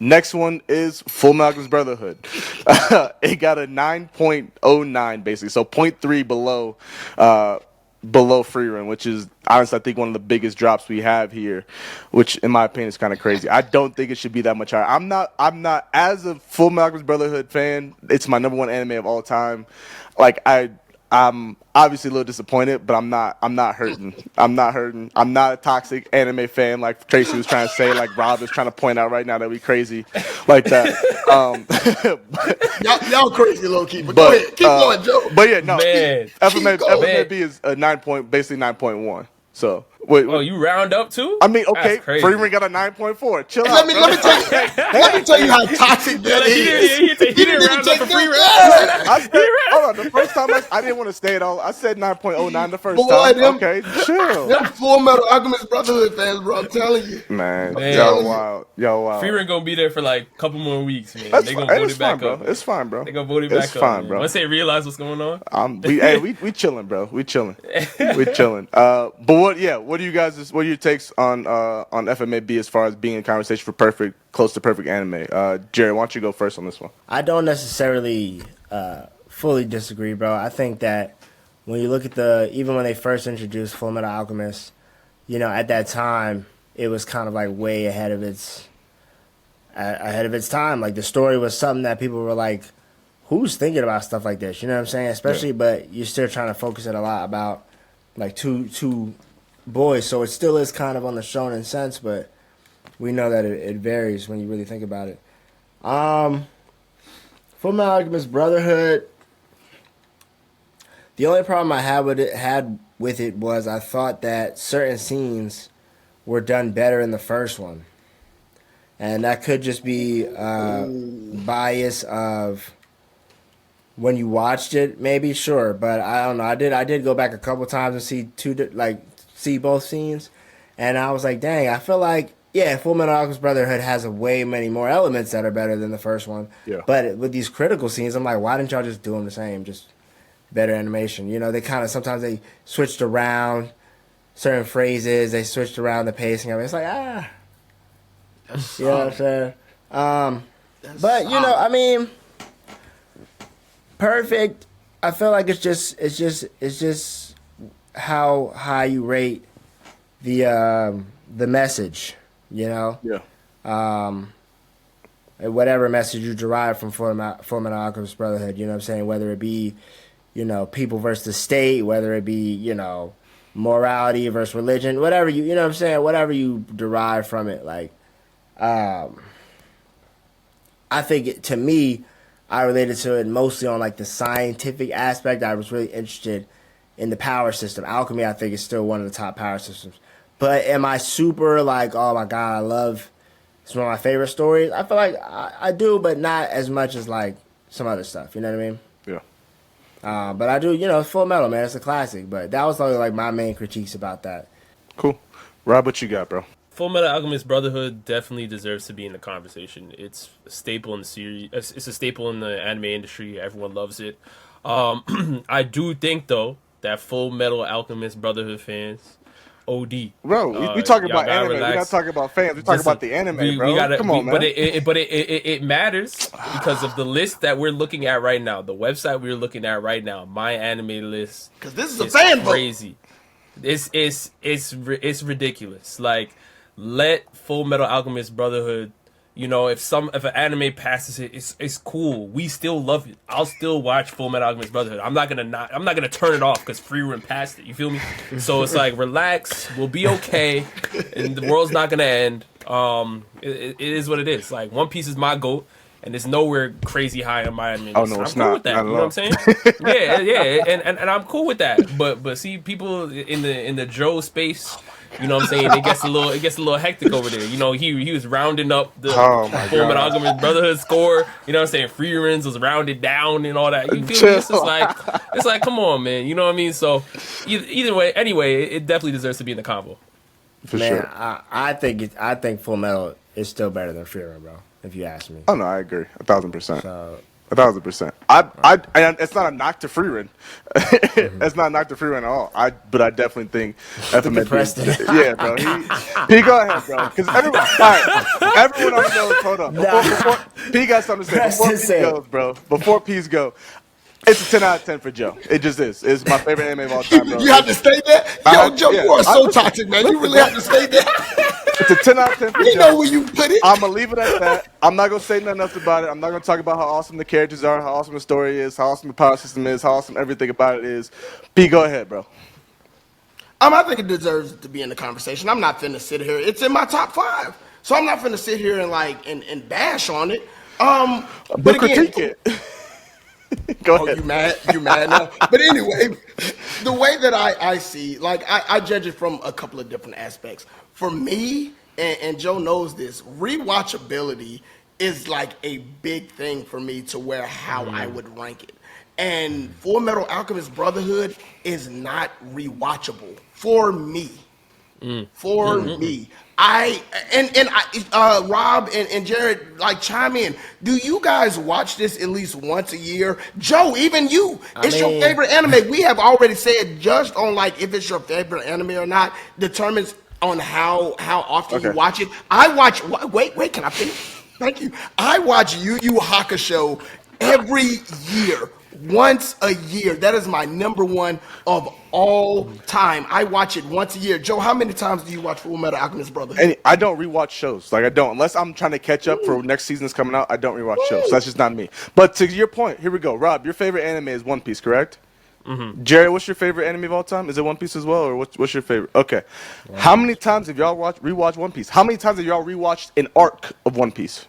Next one is Fullmetal Alchemist Brotherhood. It got a 9.09 basically, so point 0.3 below Frieren, which is honestly I think one of the biggest drops we have here, which in my opinion is kind of crazy. I don't think it should be that much higher. I'm not as a Fullmetal Alchemist Brotherhood fan. It's my number one anime of all time. Like I'm obviously a little disappointed, but I'm not hurting. I'm not hurting. I'm not a toxic anime fan like Tracy was trying to say, like Rob is trying to point out right now that we crazy like that. Y'all crazy low key, but go ahead, keep going, Joe. But yeah, no, Man. FMAB is a 9.1. So wait, Oh, you round up too? I mean, okay, That's crazy. Freeman got a 9.4. Chill Let out, me bro. let me tell you how toxic that is. He didn't even round up take for that free down. I said, hold on. The first time I didn't want to say it all. I said 9.09 the first time. Okay, chill. Them Fullmetal Alchemist Brotherhood fans, bro. I'm telling you, Man, Man. yo, wow. Freeren gonna be there for like a couple more weeks, man. That's They fine. gonna vote It's it back fine, bro. up. It's fine, bro. They gonna vote it back It's up. fine, man. bro. Once they realize what's going on. We chilling, bro. We chilling. We chilling. But what are you guys? What are your takes on FMAB as far as being in conversation for close to perfect anime? Jerry, why don't you go first on this one? I don't necessarily fully disagree, bro. I think that when you look at even when they first introduced Fullmetal Alchemist, at that time it was kind of like way ahead of its time. Like the story was something that people were like, "Who's thinking about stuff like this?" You know what I'm saying? Especially, but you're still trying to focus it a lot about like two boys, so it still is kind of on the shonen sense, but we know that it varies when you really think about it. Fullmetal Alchemist Brotherhood. The only problem I had with it was I thought that certain scenes were done better in the first one, and that could just be bias of when you watched it, maybe, sure, but I don't know. I did go back a couple times and see both scenes, and I was like, dang, I feel like, yeah, Fullmetal Alchemist Brotherhood has way many more elements that are better than the first one. Yeah. But with these critical scenes, I'm like, why didn't y'all just do them the same? Just better animation. They kind of, sometimes they switched around certain phrases. They switched around the pacing of it. It's like, you know what I'm saying? But, I mean, perfect. I feel like it's just how high you rate the message, Yeah. whatever message you derive from Fullmetal Alchemist Brotherhood, you know what I'm saying? Whether it be, people versus the state, whether it be, morality versus religion, whatever you know what I'm saying? Whatever you derive from it, like, I think to me, I related to it mostly on like the scientific aspect. I was really interested in the power system. Alchemy, I think, is still one of the top power systems. But am I super like, oh my god, it's one of my favorite stories? I feel like I do, but not as much as like some other stuff. You know what I mean? Yeah. But I do, it's Full Metal, man. It's a classic. But that was only like my main critiques about that. Cool. Rob, what you got, bro? Fullmetal Alchemist Brotherhood definitely deserves to be in the conversation. It's a staple in the series. It's a staple in the anime industry. Everyone loves it. I do think though that Fullmetal Alchemist Brotherhood fans, OD. Bro, we talking about anime. Relax. We're not talking about fans. We're talking about the anime, bro. Come on, man. But it matters because of the list that we're looking at right now. The website we're looking at right now, my anime list. because this is a fan vote. Crazy. It's ridiculous. Like, let Fullmetal Alchemist Brotherhood. If an anime passes it, it's cool. We still love it. I'll still watch Fullmetal Alchemist Brotherhood. I'm not gonna turn it off because Frieren passed it. You feel me? So it's like, relax. We'll be okay, and the world's not gonna end. It is what it is. Like, One Piece is my GOAT, and it's nowhere crazy high on my anime. Oh no, it's I'm cool not. with that. You know what I'm saying? yeah, and I'm cool with that. But see, people in the Joe space. You know what I'm saying? It gets a little hectic over there. He was rounding up the Fullmetal Alchemist Brotherhood score. You know what I'm saying? Frieren's was rounded down and all that. You feel me? It's like, come on, man. You know what I mean? So either way, anyway, it definitely deserves to be in the convo. For Man, sure. I think Full Metal is still better than Frieren, bro. If you ask me. Oh no, I agree, 1,000%. So 1,000%. And it's not a knock to Frieren. It's not a knock to Frieren at all. But I definitely think FMAB. Preston. Yeah, bro. He go ahead, bro. Because everyone already knows. Hold up. Before P got something to say. Before P goes, bro. Before P's go. It's a 10 out of 10 for Joe. It just is. It's my favorite anime of all time, bro. You have to state that? Yo, Joe, you are so toxic, man. You really have to state that? It's a 10 out of 10 for Joe. You know where you put it. I'm going to leave it at that. I'm not going to say nothing else about it. I'm not going to talk about how awesome the characters are, how awesome the story is, how awesome the power system is, how awesome everything about it is. P, go ahead, bro. I think it deserves to be in the conversation. I'm not finna sit here. It's in my top 5. So I'm not finna sit here and bash on it. But again, critique it. Go ahead. You mad? You mad now? But anyway, the way that I see, like, I judge it from a couple of different aspects. For me, and Joe knows this, rewatchability is like a big thing for me to where how I would rank it. And Fullmetal Alchemist Brotherhood is not rewatchable for me. For me. Rob and Jared, like, chime in. Do you guys watch this at least once a year? Joe, even you. It's your favorite anime. We have already said just on, like, if it's your favorite anime or not determines on how often you watch it. I watch. Wait, can I finish? Thank you. I watch Yu Yu Hakusho every year. Once a year. That is my number one of all time. I watch it once a year. Joe, how many times do you watch Fullmetal Alchemist Brotherhood? And I don't rewatch shows. Like, I don't. Unless I'm trying to catch up for next season's coming out, I don't rewatch shows. So that's just not me. But to your point, here we go. Rob, your favorite anime is One Piece, correct? Mm-hmm. Jerry, what's your favorite anime of all time? Is it One Piece as well, or what's your favorite? Okay. How many times have y'all rewatched One Piece? How many times have y'all rewatched an arc of One Piece?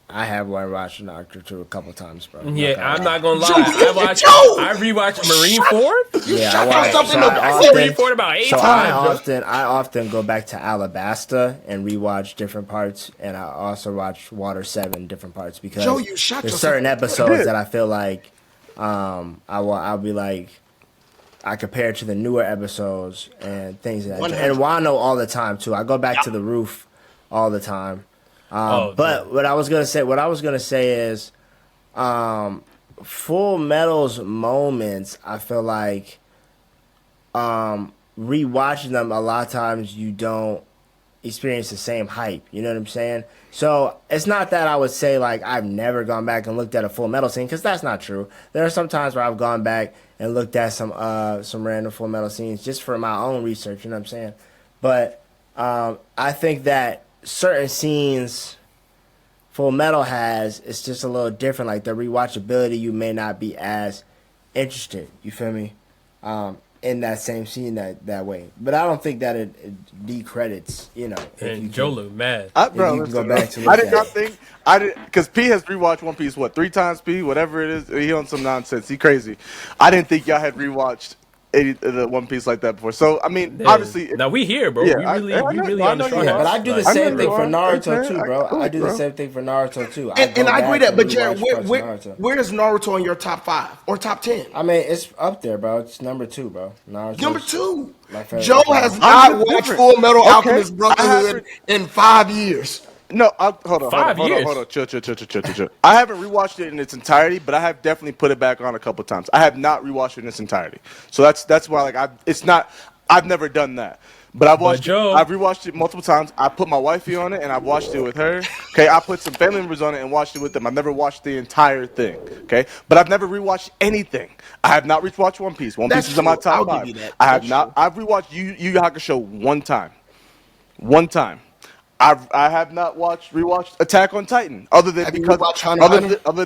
I have watched an arc or two a couple times, bro. Yeah, I'm not gonna lie. I rewatched Marineford. Yeah, I watched Marineford about 8 times. I often go back to Alabasta and rewatch different parts, and I also watch Water 7 different parts because there's certain episodes that I feel like I'll be like, I compare it to the newer episodes and things like that. And Wano all the time too. I go back to the roof all the time. But what I was gonna say is, Full Metal's moments, I feel like, rewatching them a lot of times you don't experience the same hype. You know what I'm saying? So it's not that I would say like I've never gone back and looked at a Full Metal scene, because that's not true. There are some times where I've gone back and looked at some random Full Metal scenes just for my own research. You know what I'm saying? But I think that certain scenes Full Metal has, it's just a little different. Like, the rewatchability, you may not be as interested, you feel me, in that same scene that way. But I don't think that it decredits, you know. And Joe look mad. Bro, you can go back to I did not think, because P has rewatched One Piece, 3 times, P? Whatever it is, he on some nonsense. He crazy. I didn't think y'all had rewatched the One Piece like that before. So I mean, obviously, now we here, bro. Yeah, we really on the But I do the same thing for Naruto too, bro. I do the same thing for Naruto too. And I agree that, but Jared, where is Naruto in your top 5 or top 10? I mean, it's up there, bro. It's number 2, bro. Naruto. Number 2. Joe has not watched Full Metal Alchemist Brotherhood in 5 years. No, hold on. Chill. I haven't rewatched it in its entirety, but I have definitely put it back on a couple times. I have not rewatched it in its entirety, so that's why I've never done that. But I've rewatched it multiple times. I put my wifey on it and I've watched it with her. Okay, I put some family members on it and watched it with them. I've never watched the entire thing. Okay, but I've never rewatched anything. I have not rewatched One Piece. One Piece is in my top 5. I have not. I've rewatched Yu Yu Hakusho one time. I have not rewatched Attack on Titan other than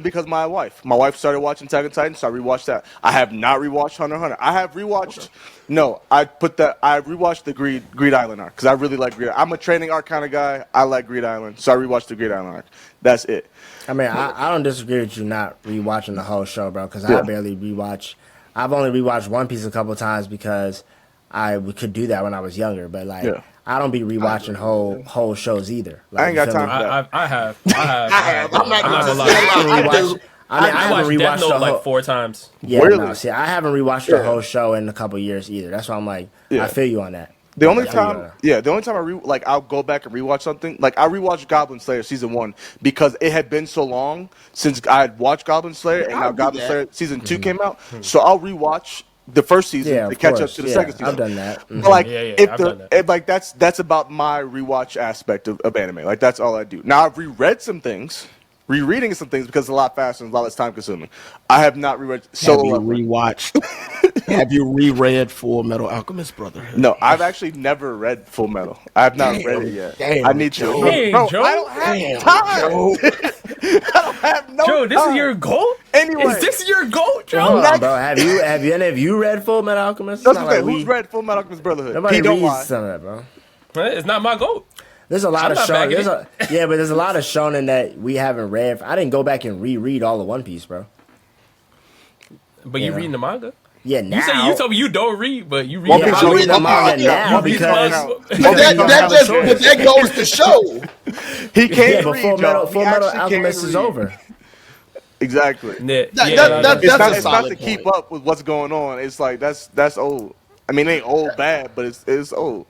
because my wife started watching Attack on Titan, so I rewatched that. I have not rewatched Hunter x Hunter. I have rewatched. No, I rewatched the Greed Island arc because I really like Greed. I'm a training arc kind of guy. I like Greed Island, so I rewatched the Greed Island arc. That's it. I mean, I don't disagree with you not rewatching the whole show, bro, because I barely rewatch. I've only rewatched One Piece a couple times because I could do that when I was younger, but like. Yeah. I don't be rewatching whole shows either. Like, I ain't got time for that. I have. I'm not gonna lie. I watched Death Note like 4 times. Yeah, really? No, see, I haven't rewatched the whole show in a couple years either. That's why I'm like, I feel you on that. The only Yeah, time, the only time I'll go back and rewatch something. Like I rewatched Goblin Slayer season 1 because it had been so long since I had watched Goblin Slayer, and now I'll do Goblin that. Slayer season 2 came out. So I'll rewatch the first season Yeah, to of catch up course. to the Yeah, second season. I've done that. But like, Yeah, if I've the done that. if, like that's about my rewatch aspect of anime. Like that's all I do. Now I've reread some things. Rereading some things because it's a lot faster and a lot less time consuming. I have not reread Have Solo you Leveling. rewatched? Have you reread Full Metal Alchemist Brotherhood? No, I've actually never read Full Metal. I have not read it yet. Damn, I need Joe. to. Dang, Bro, Joe. I don't have Damn, time. Joe. I don't have no Joe, this time. is your goal? Anyway. Is this your goal, Joe? Hold on, bro. Have any of you read Full Metal Alchemist? That's It's okay. not like Who's read Full Metal Alchemist Brotherhood? Nobody He don't reads lie. some of that, bro. It's not my goal. There's a lot I'm of not shonen. bagging But there's a lot of shonen that we haven't read. I didn't go back and reread all of One Piece, bro. But you Yeah. reading the manga? Yeah, now. You told me you don't read, but you read One the Piece I'm don't manga. reading the manga Yeah, now you read because the But manga. that goes to show. He can't yeah, but read, Full Metal, Joe. He Full Metal actually Alchemist can't is read. over. Exactly. Yeah, That- yeah, that- no, It's That's not. a It's not to solid keep point. up with what's going on. It's like that's old. I mean, it ain't old bad, but it's old.